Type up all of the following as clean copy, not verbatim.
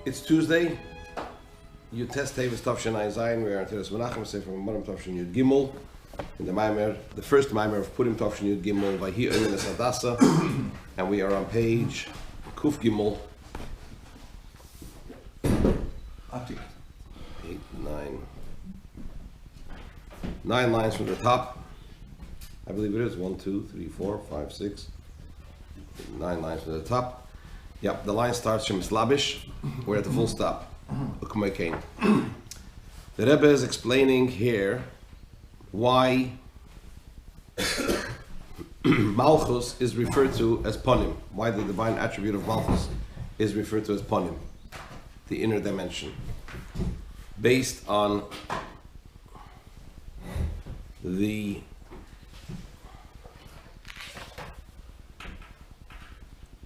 It's Tuesday. You test Tavis Tavshin Zayin. We are until this Menachem say from Mamar Tavshin Yud Gimel in the Mamar, the first Mamar of Purim Tavshin Yud Gimel Vayehi Oimein Hadassha, and we are on page Kuf Gimel. 8, 9 lines from the top. I believe it is 1, 2, 3, 4, 5, 6, 9 lines from the top. Yep, the line starts from Slabish. We're at the full stop. The Rebbe is explaining here why Malchus is referred to as Ponim. Why the divine attribute of Malchus is referred to as Ponim, the inner dimension, based on the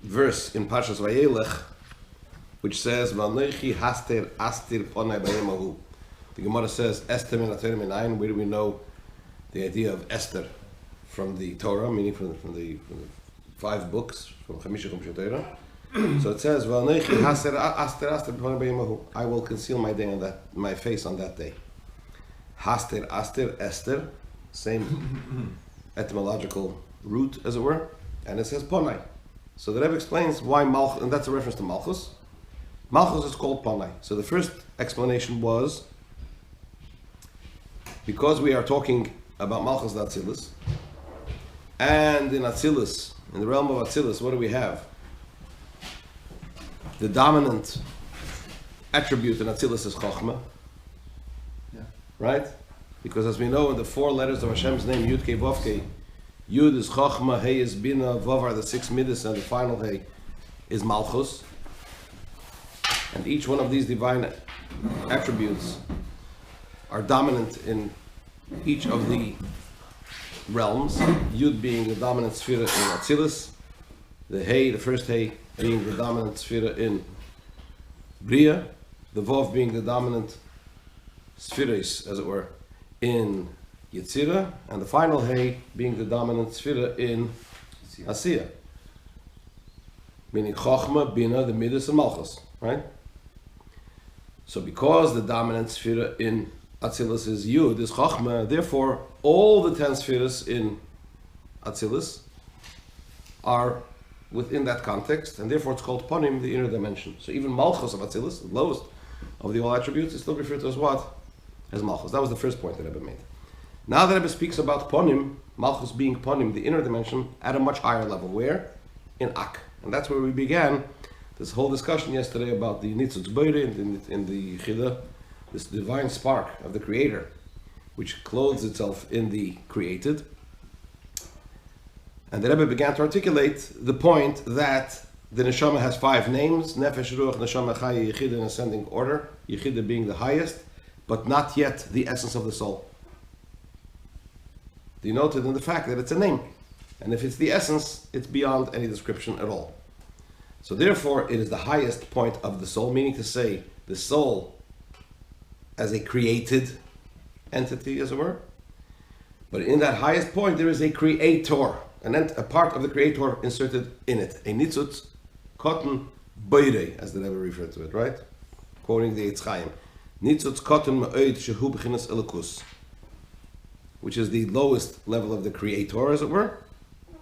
verse in Parshas Vayelech, which says, "V'anochi haster astir ponai b'yemahu." The Gemara says, "Esther min haTorah minayin." Where do we know the idea of Esther from the Torah, meaning from the 5 books from Chamisha Chumshei Torah? So it says, "V'anochi haster astir ponai b'yemahu." I will conceal my face on that day. Haster astir Esther, same etymological root as it were, and it says ponai. So the Rebbe explains why Malchus, and that's a reference to Malchus. Malchus is called Panai. So the first explanation was, because we are talking about Malchus and Atzilus, and in Atzilus, in the realm of Atzilus, what do we have? The dominant attribute in Atzilus is Chochmah. Yeah. Right? Because as we know in the 4 letters of Hashem's name, Yud Kei Vav Kei, Yud is Chochmah, Hey is Bina, Vav are the 6 Midas, and the final Hey is Malchus. And each one of these divine attributes are dominant in each of the realms. Yud being the dominant sphere in Atzilus, the Hey, the first Hey, being the dominant sphere in Bria, the Vav being the dominant spheres, as it were, in Yetzirah, and the final Hey being the dominant sphere in Asiya, meaning Chochmah, Bina, the Midas, and Malchus, right? So because the dominant sphere in Atzilus is Yud, is Chochmah, therefore all the 10 spheres in Atzilus are within that context, and therefore it's called Ponim, the inner dimension. So even Malchus of Atzilus, the lowest of the all attributes, is still referred to as what? As Malchus. That was the first point that Rebbe made. Now that Rebbe speaks about Ponim, Malchus being Ponim, the inner dimension, at a much higher level. Where? In Ak. And that's where we began this whole discussion yesterday about the Nitzutz Boire in the Chida, this divine spark of the Creator, which clothes itself in the created. And the Rebbe began to articulate the point that the Neshama has 5 names, Nefesh, Ruach, Neshama, Chaya, Yechida, in ascending order, Yechida being the highest, but not yet the essence of the soul. Denoted in the fact that it's a name. And if it's the essence, it's beyond any description at all. So therefore, it is the highest point of the soul, meaning to say, the soul as a created entity, as it were. But in that highest point, there is a creator, a part of the creator inserted in it. A nitzutz, cotton, boire, as the Rebbe referred to it, right? Quoting the Eitz Chaim. Nitzutz cotton ma'oid shehu b'chinas elikus, which is the lowest level of the creator, as it were.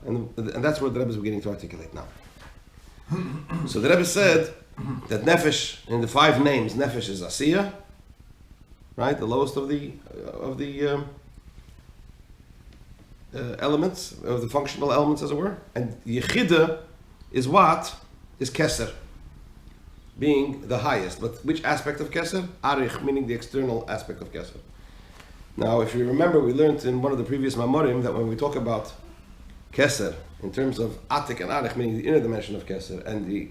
And that's what the Rebbe is beginning to articulate now. So the Rebbe said that Nefesh, in the 5 names, Nefesh is Asiya, right? The lowest of the elements, of the functional elements, as it were. And Yechida is what? Is Keser, being the highest. But which aspect of Keser? Arich, meaning the external aspect of Keser. Now, if you remember, we learned in one of the previous Mamorim that when we talk about Keser, in terms of Atik and Arich, meaning the inner dimension of Keser, and the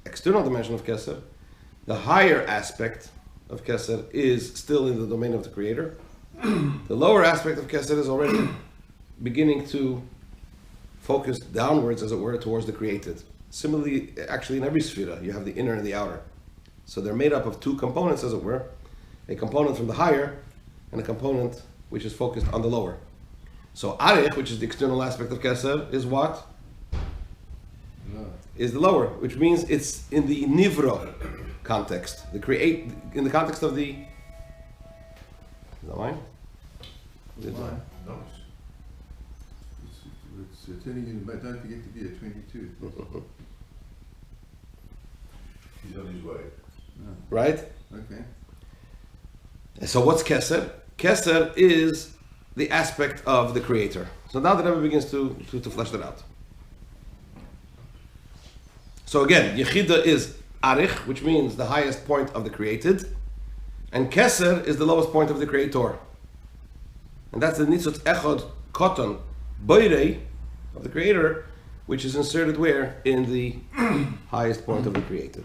external dimension of Keser, the higher aspect of Keser is still in the domain of the Creator. The lower aspect of Keser is already beginning to focus downwards, as it were, towards the created. Similarly, actually in every sphere, you have the inner and the outer. So they're made up of 2 components, as it were, a component from the higher, and a component which is focused on the lower. So Arich, which is the external aspect of Keser, is what? is the lower, which means it's in the nivra context, in the context of the. Is that mine? Mine? No. It's turning in, but don't forget to be at 22. He's on his way. No. Right? Okay. So what's Keser? Keser is the aspect of the creator. So now the Rebbe begins to flesh that out. So again, Yechida is Arich, which means the highest point of the created, and Keser is the lowest point of the creator. And that's the Nitzot Echad Koton Boirei of the creator, which is inserted where? In the highest point of the created.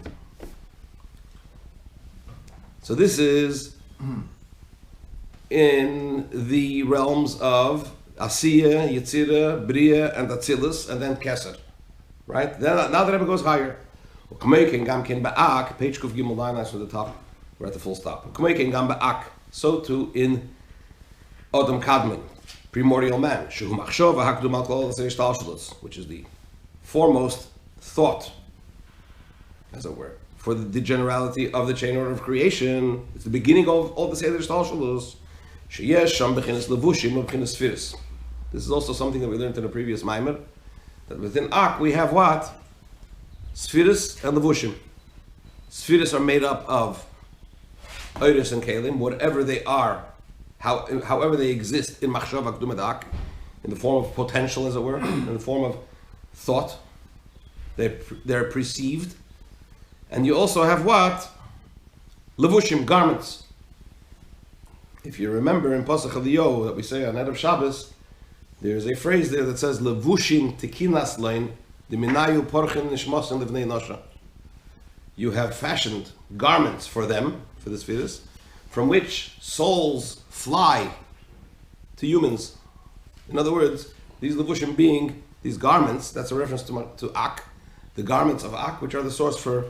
So this is in the realms of Asiya, Yetzira, Bria, and Atzilus, and then Keser. Right? Then, now the Rebbe goes higher. Page Kuf Gimel line, that's from the top. We're at the full stop. So too in Adam Kadmon, primordial man, which is the foremost thought, as it were, for the generality of the chain order of creation. It's the beginning of all the Seder Shtalshalos. This is also something that we learned in a previous Maimer, that within Ak we have what? Spheres and Levushim. Spheres are made up of Oiris and Kalim, whatever they are, however they exist in Machshav Akdum Ak, in the form of potential, as it were, in the form of thought. They're perceived. And you also have what? Levushim, garments. If you remember in Pasach Eliyahu that we say on Erev Shabbos, there's a phrase there that says Levushim Tikinas Lein Diminayu Porchin Nishmosin Livnei Nosha. You have fashioned garments for them, for the spheres, from which souls fly to humans. In other words, these Levushim being these garments, that's a reference to Ak, the garments of Ak, which are the source for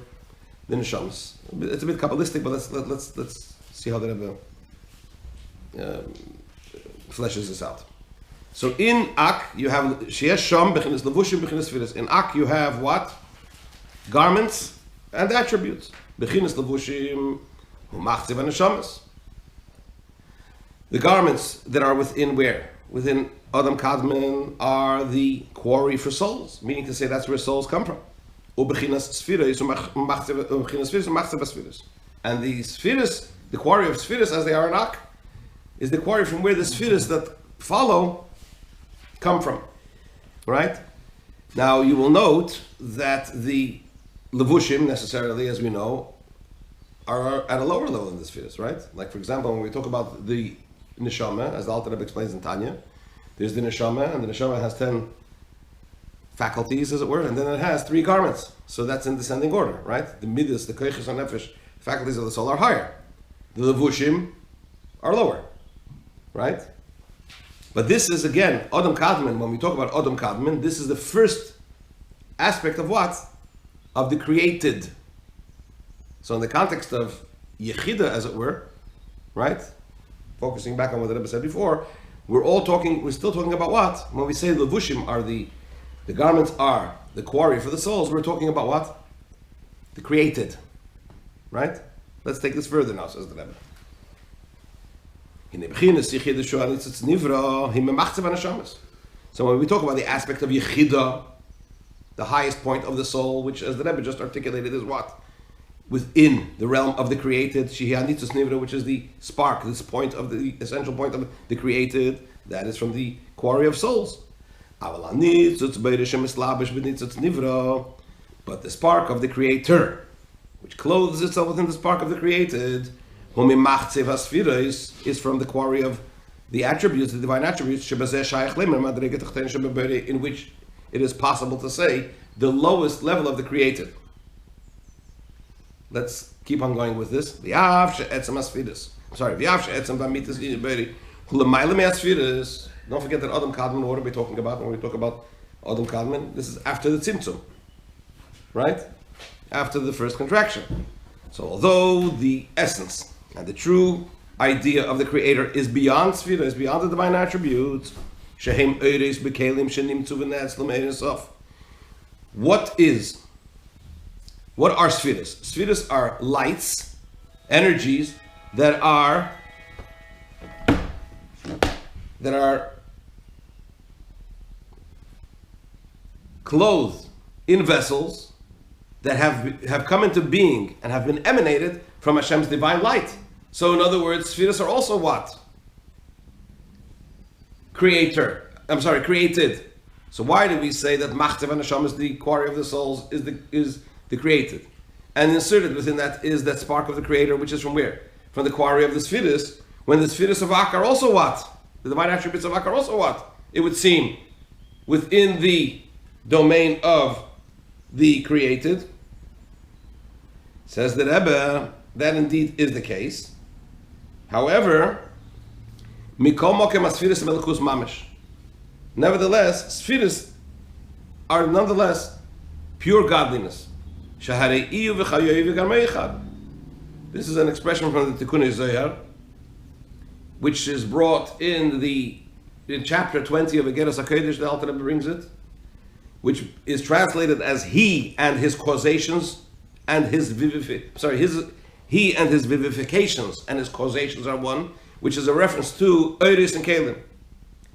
the Neshamos. It's a bit Kabbalistic, but let's see how the Rebbe fleshes this out. So in Ak you have Sheyesh Sham Bechinas Levushim Bechinas Spheres. In Ak you have what? Garments and attributes. Bechinas Levushim Humachziv and Neshamas. The garments that are within where? Within Adam Kadmon are the quarry for souls, meaning to say that's where souls come from. And the spheres, the quarry of spheres as they are in Ak, is the quarry from where the spheres that follow come from. Right? Now you will note that the Levushim, necessarily, as we know, are at a lower level than the spheres, right? Like for example, when we talk about the Neshama, as the Alter Rebbe explains in Tanya, there's the Neshama, and the Neshama has 10 faculties, as it were, and then it has 3 garments. So that's in descending order, right? The Midas, the Koiches and Nefesh faculties of the soul are higher. The Levushim are lower, right? But this is, again, Adam Kadmon. When we talk about Adam Kadmon, this is the first aspect of what? Of the created. So in the context of Yechida, as it were, right? Focusing back on what the Rebbe said before, we're still talking about what? When we say Levushim are the garments are the quarry for the souls, we're talking about what? The created. Right? Let's take this further now, says the Rebbe. So when we talk about the aspect of Yechida, the highest point of the soul, which as the Rebbe just articulated is what? Within the realm of the created, which is the spark, this point of the essential point of the created, that is from the quarry of souls. But the spark of the creator, which clothes itself within the spark of the created, is from the quarry of the attributes, the divine attributes, in which it is possible to say the lowest level of the created. Let's keep on going with this. Don't forget that Adam Kadmon, what are we talking about when we talk about Adam Kadmon? This is after the Tzimtzum, right? After the first contraction. So although the essence and the true idea of the Creator is beyond Sfira, is beyond the divine attributes, what is What are spheres? Spheres are lights, energies that are clothed in vessels that have come into being and have been emanated from Hashem's divine light. So in other words, spheres are also what? Created. So why do we say that Machtav and Hashem is the quarry of the souls, is the created? And inserted within that is that spark of the creator, which is from where? From the quarry of the spheres. When the spheres of Ak are also what? The divine attributes of Ak are also what? It would seem within the domain of the created. Says the Rebbe, that indeed is the case. However, Mikol Mokem Asfiris Melchus Mamish. Nevertheless, spheres are nonetheless pure godliness. Shaharei iyu v'chayoy v'garmei echad. This is an expression from the Tikkun Zohar, which is brought in chapter 20 of Egeras HaKodesh. The Alter Rebbe brings it, which is translated as he and his causations and his he and his vivifications and his causations are one, which is a reference to Oiris and Kalim.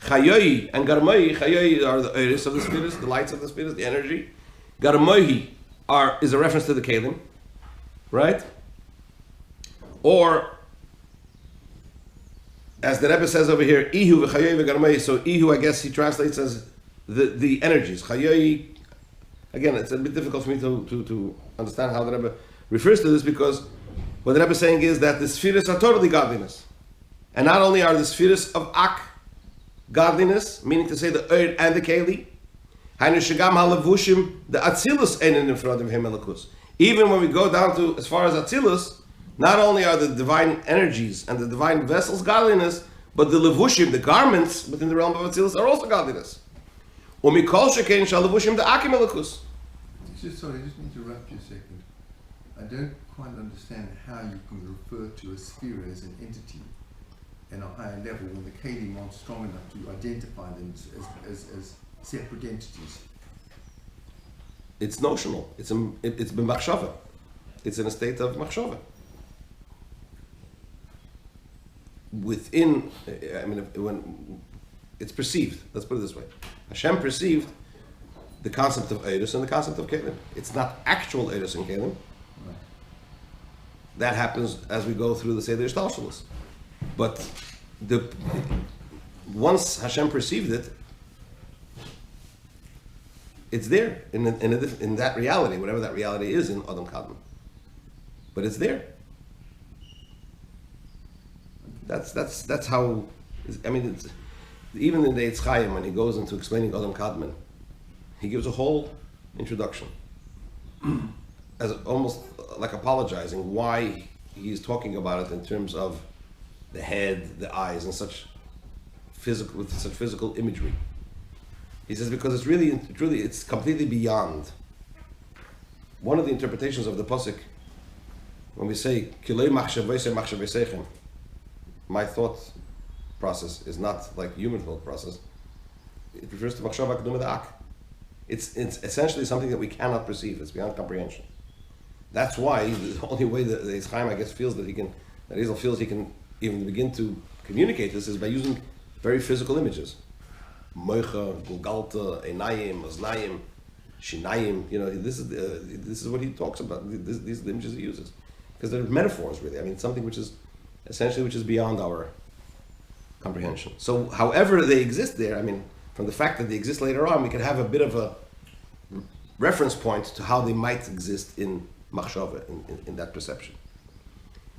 Chayoyi and Garmoyi. Chayoyi are the Oiris of the spheres, the lights of the spheres, the energy. Garmoyi is a reference to the Kalim, right? Or, as the Rebbe says over here, Ihu v'chayoyi v'garmoyi. So Ihu, I guess he translates as the energies. Chayoyi, again, it's a bit difficult for me to understand how the Rebbe refers to this, because what the Rebbe is saying is that the spheres are totally godliness. And not only are the spheres of Ak godliness, meaning to say the Oir and the Keli, the Atzilus einen in front of him Elikus. Even when we go down to as far as Atzilus, not only are the divine energies and the divine vessels godliness, but the Levushim, the garments within the realm of Atzilus, are also godliness. Umikol shekein shal Levushim the Akim Elikus. Sorry, just need to interrupt you a second. I don't quite understand how you can refer to a sphere as an entity in a higher level when the Kalim aren't strong enough to identify them as separate entities. It's notional. It's b'machshava. It's in a state of machshava. Within, when it's perceived. Let's put it this way: Hashem perceived the concept of Eirus and the concept of Kalim. It's not actual Eirus and Kalim. Right. That happens as we go through the Seder Shtalshalos. But once Hashem perceived it, it's there in that reality, whatever that reality is in Adam Kadmon. But it's there. That's how. Even in the Eitz Chaim, when he goes into explaining Adam Kadmon, he gives a whole introduction, as almost like apologizing why he's talking about it in terms of the head, the eyes, and such physical imagery. He says because it's completely beyond. One of the interpretations of the pasuk, when we say "Kilei machshavosei machshavosechem," my thought process is not like human thought process. It refers to machshava keduma da'ak. It's essentially something that we cannot perceive. It's beyond comprehension. That's why the only way that the Eitz Chaim, I guess, feels that Hazel feels he can even begin to communicate this is by using very physical images. Moicha, Gulgalta, Einayim, Oznayim, Shinayim. This is what he talks about. These are the images he uses, because they're metaphors, really. Something which is beyond our comprehension. So, however they exist there, from the fact that they exist later on, we can have a bit of a reference point to how they might exist in machshava, in that perception.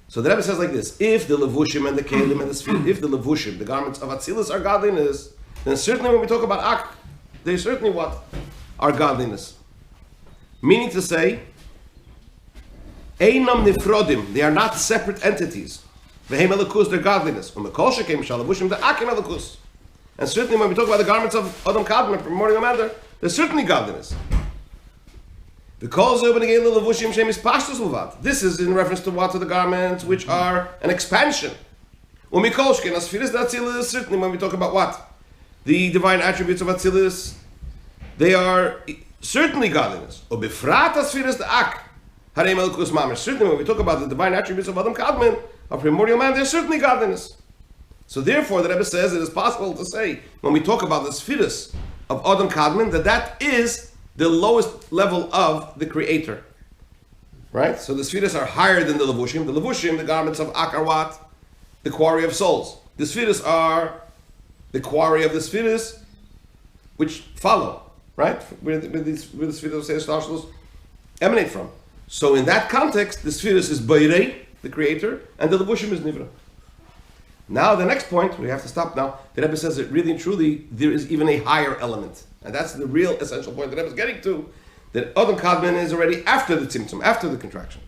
So the Rebbe says like this: if the levushim and the kelim and the sphere, if the levushim, the garments of Atzilus, are godliness, then certainly when we talk about Ak, they certainly what are godliness. Meaning to say, einam nifrodim, they are not separate entities. Vehem elikus, their godliness. Umekol shekem shal levushim the Akim elikus. And certainly when we talk about the garments of Adam Kadmon, primordial matter, there's certainly godliness. This is in reference to what? To the garments which are an expansion. Certainly when we talk about what? The divine attributes of Atzilus, they are certainly godliness. Harei Melkus Mamar. Certainly, when we talk about the divine attributes of Adam Kadmon, of primordial man, there's certainly godliness. So therefore, the Rebbe says it is possible to say, when we talk about the Sfiras of Adam Kadmon, that is the lowest level of the Creator. Right? So the Sfiras are higher than the Levushim. The Levushim, the garments of Akarwat, the quarry of souls. The Sfiras are the quarry of the Sfiras, which follow, right? Where the Sfiras of Seish Tashlos emanate from. So in that context, the Sfiras is Bayrei, the Creator, and the Levushim is Nivra. Now the next point, we have to stop now. The Rebbe says that really and truly there is even a higher element. And that's the real essential point the Rebbe is getting to, that Adam Kadmon is already after the Tzimtzum, after the contraction.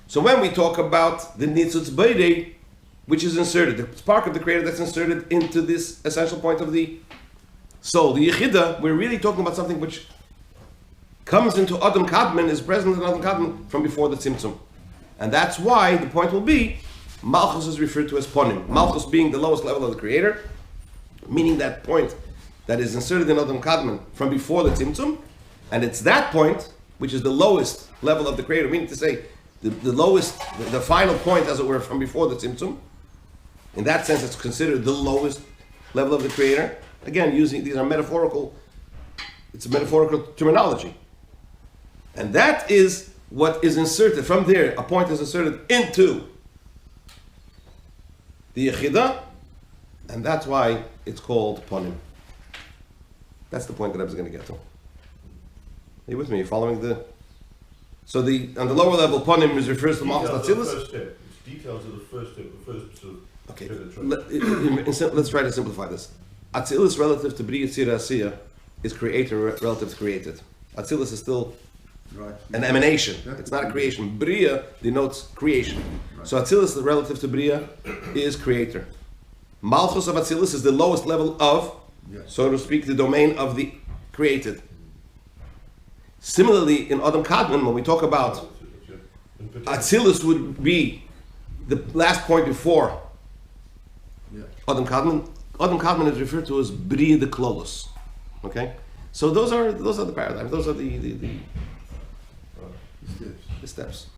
So when we talk about the Nitzutz Bayrei, which is inserted, the spark of the Creator that's inserted into this essential point of the soul, the Yechida, we're really talking about something which comes into Adam Kadmon, is present in Adam Kadmon from before the Tzimtzum. And that's why the point will be, Malchus is referred to as Ponim. Malchus being the lowest level of the Creator, meaning that point that is inserted in Adam Kadmon from before the Tzimtzum, and it's that point, which is the lowest level of the Creator, meaning to say, the lowest, the final point, as it were, from before the Tzimtzum. In that sense, it's considered the lowest level of the Creator. Again, these are metaphorical, it's a metaphorical terminology. And that is what is inserted from there. A point is inserted into the Yechida, and that's why it's called Ponim. That's the point that I was going to get to. Are you with me? You're following the... So on the lower level, Ponim is refers to Malchus Atzilus. It's details of the first step, the first sort of... Okay, let's try to simplify this. Atzilus relative to Bria Tzira Asiya is creator relative to created. Atzilus is still an emanation. It's not a creation. Bria denotes creation. So Atzilus relative to Bria is creator. Malchus of Atzilus is the lowest level of, so to speak, the domain of the created. Similarly, in Adam Kadmon, when we talk about Atzilus would be the last point before Adam Kadmon. Adam Kadmon is referred to as Bria the Klolos. Okay? So those are the paradigms, those are the steps.